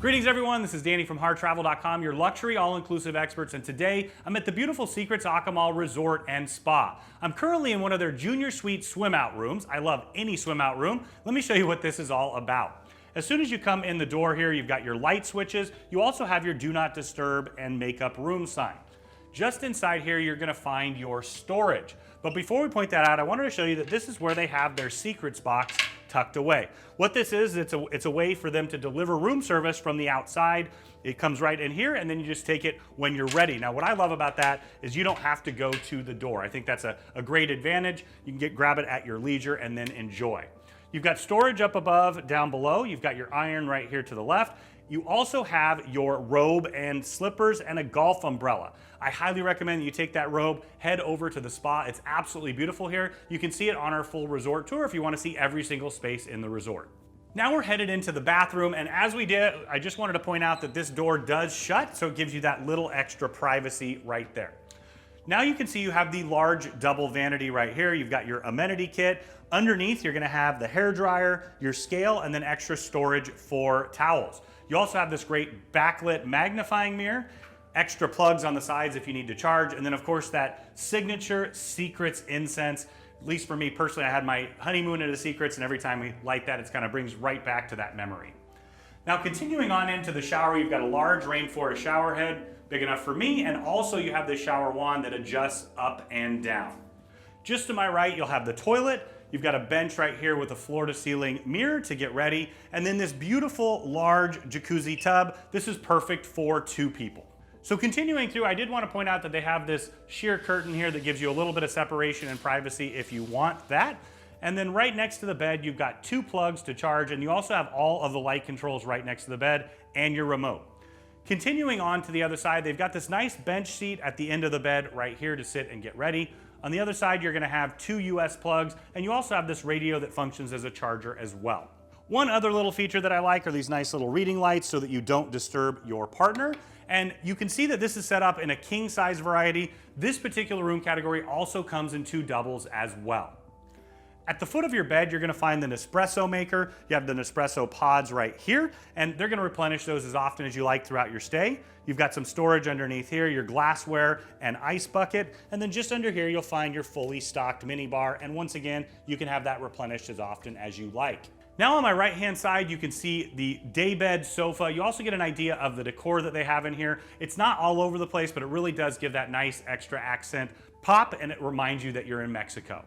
Greetings everyone, this is Danny from HarrTravel.com, your luxury all-inclusive experts, and today I'm at the beautiful Secrets Akumal Resort and Spa. I'm currently in one of their junior suite swim-out rooms. I love any swim-out room. Let me show you what this is all about. As soon as you come in the door here, you've got your light switches. You also have your do not disturb and makeup room sign. Just inside here, you're gonna find your storage. But before we point that out, I wanted to show you that this is where they have their secrets box tucked away. What this is, it's a way for them to deliver room service from the outside. It comes right in here, and then you just take it when you're ready. Now, what I love about that is you don't have to go to the door. I think that's a great advantage. You can grab it at your leisure and then enjoy. You've got storage up above, down below. You've got your iron right here to the left. You also have your robe and slippers and a golf umbrella. I highly recommend that you take that robe, head over to the spa. It's absolutely beautiful here. You can see it on our full resort tour if you want to see every single space in the resort. Now we're headed into the bathroom, and as we did, I just wanted to point out that this door does shut, so it gives you that little extra privacy right there. Now you can see you have the large double vanity right here. You've got your amenity kit. Underneath, you're gonna have the hair dryer, your scale, and then extra storage for towels. You also have this great backlit magnifying mirror, extra plugs on the sides if you need to charge, and then of course that signature Secrets incense. At least for me personally, I had my honeymoon at a Secrets, and every time we light that, it kind of brings right back to that memory. Now continuing on into the shower, you've got a large rainforest shower head, big enough for me, and also you have this shower wand that adjusts up and down. Just to my right, you'll have the toilet. You've got a bench right here with a floor-to-ceiling mirror to get ready, and then this beautiful large jacuzzi tub. This is perfect for 2 people. So continuing through, I did want to point out that they have this sheer curtain here that gives you a little bit of separation and privacy if you want that. And then right next to the bed, you've got 2 plugs to charge, and you also have all of the light controls right next to the bed and your remote. Continuing on to the other side, they've got this nice bench seat at the end of the bed right here to sit and get ready. On the other side, you're gonna have 2 US plugs, and you also have this radio that functions as a charger as well. One other little feature that I like are these nice little reading lights so that you don't disturb your partner. And you can see that this is set up in a king size variety. This particular room category also comes in 2 doubles as well. At the foot of your bed, you're gonna find the Nespresso maker. You have the Nespresso pods right here, and they're gonna replenish those as often as you like throughout your stay. You've got some storage underneath here, your glassware and ice bucket, and then just under here, you'll find your fully stocked mini bar, and once again, you can have that replenished as often as you like. Now on my right-hand side, you can see the daybed sofa. You also get an idea of the decor that they have in here. It's not all over the place, but it really does give that nice extra accent pop, and it reminds you that you're in Mexico.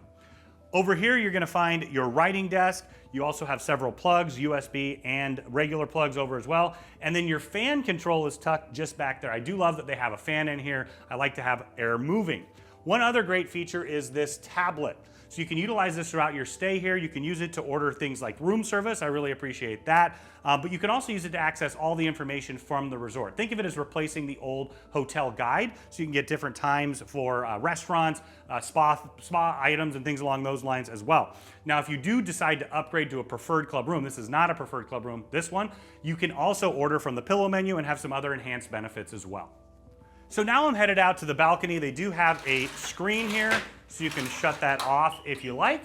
Over here, you're gonna find your writing desk. You also have several plugs, USB and regular plugs over as well. And then your fan control is tucked just back there. I do love that they have a fan in here. I like to have air moving. One other great feature is this tablet. So you can utilize this throughout your stay here. You can use it to order things like room service. I really appreciate that. But you can also use it to access all the information from the resort. Think of it as replacing the old hotel guide. So you can get different times for restaurants, spa items, and things along those lines as well. Now, if you do decide to upgrade to a preferred club room, this is not a preferred club room, this one, you can also order from the pillow menu and have some other enhanced benefits as well. So now I'm headed out to the balcony. They do have a screen here, so you can shut that off if you like.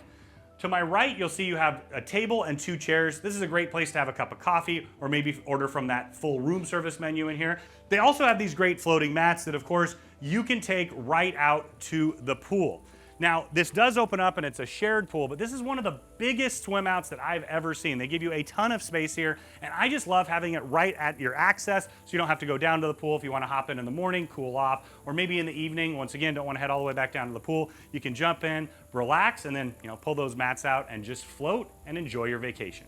To my right, you'll see you have a table and 2 chairs. This is a great place to have a cup of coffee or maybe order from that full room service menu in here. They also have these great floating mats that, of course, you can take right out to the pool. Now, this does open up and it's a shared pool, but this is one of the biggest swim outs that I've ever seen. They give you a ton of space here, and I just love having it right at your access so you don't have to go down to the pool if you want to hop in the morning, cool off, or maybe in the evening, once again, don't want to head all the way back down to the pool. You can jump in, relax, and then pull those mats out and just float and enjoy your vacation.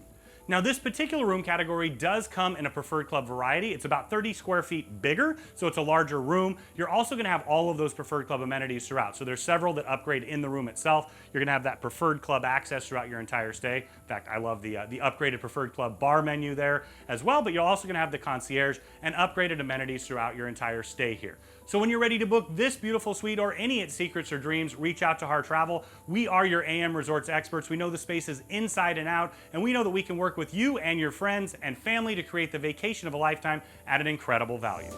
Now, this particular room category does come in a preferred club variety. It's about 30 square feet bigger, so it's a larger room. You're also gonna have all of those preferred club amenities throughout. So there's several that upgrade in the room itself. You're gonna have that preferred club access throughout your entire stay. In fact, I love the upgraded preferred club bar menu there as well, but you're also gonna have the concierge and upgraded amenities throughout your entire stay here. So when you're ready to book this beautiful suite or any at Secrets or Dreams, reach out to Harr Travel. We are your AM Resorts experts. We know the spaces inside and out, and we know that we can work with you and your friends and family to create the vacation of a lifetime at an incredible value.